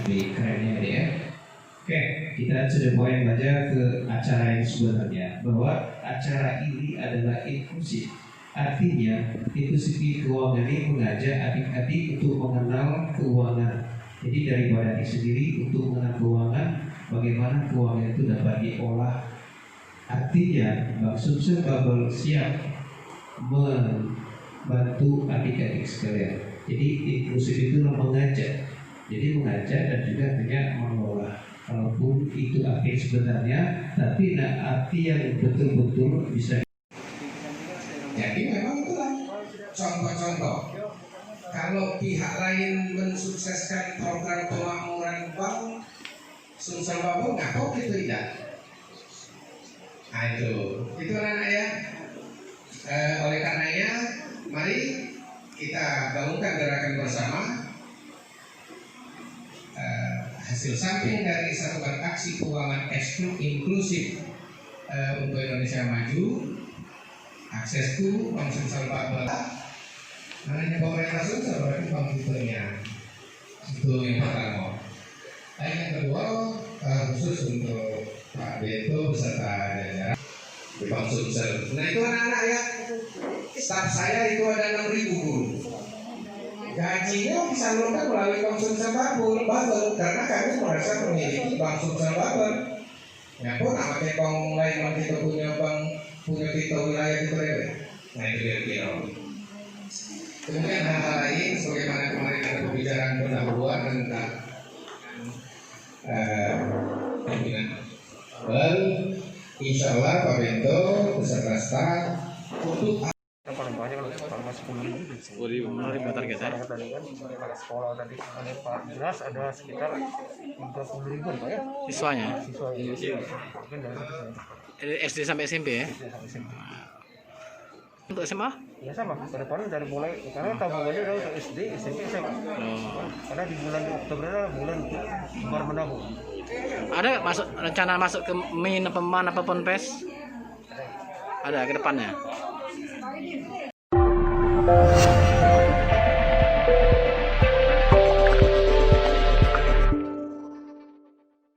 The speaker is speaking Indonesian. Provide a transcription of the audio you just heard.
lebih kerennya ya. Oke, kita sudah mulai belajar ke acara yang sebenarnya, bahwa acara ini adalah inklusif. Artinya, inklusifi keuangan ini mengajak adik-adik untuk mengenal keuangan. Jadi dari Badan sendiri untuk mengenal keuangan, bagaimana keuangan itu dapat diolah. Artinya, Bang Sumsel Bubble siap membantu adik-adik sekalian. Jadi inklusif itu mengajak. Jadi mengajak dan juga tidak mengolah. Walaupun itu arti sebenarnya, tapi arti yang betul-betul bisa. Jadi memang itulah contoh-contoh. Kalau pihak lain mensukseskan program pemakmuran bank, Sumsel Bubble nggak kok gitu tidak? Nah itu anak ya. Oleh karenanya, mari kita bangunkan gerakan bersama. Hasil samping dari satuan aksi keuangan inklusif untuk Indonesia Maju, aksesku Bank Sumsel Bubble. Namanya pemerintah Sumsel berarti bank titelnya. Itu yang pertama. Yang kedua, khusus untuk Pak Beto beserta jajaran di Bank Sumsel. Nah itu anak-anak ya, staf saya itu ada 6.000 guru. Gajinya disalurkan melalui Bank Sumsel Bubble karena kami merasa memiliki Bank Sumsel Bubble. Ya pun amat bank lain kita punya bank, punya kita wilayah kita lewat. Nah itu dia kira. Kemudian hal-hal lain sebagaimana kemarin ada pembicaraan pendahuluan tentang pimpinan. Insya Allah Pak Bento beserta staf untuk paling banyak kalau masih 10.000 target ya. Tadi kan pada sekolah tadi Pak jelas ada sekitar 30.000 Pak ya siswanya. Mungkin dari SD sampai SMP ya. Untuk SMA? Ya sama, ke depan dari mulai karena tabungannya dari SD, SMP, SMA. Karena di bulan Oktober adalah bulan baru menabung. Ada rencana masuk ke min peman apa ponpes? Ada ke depannya.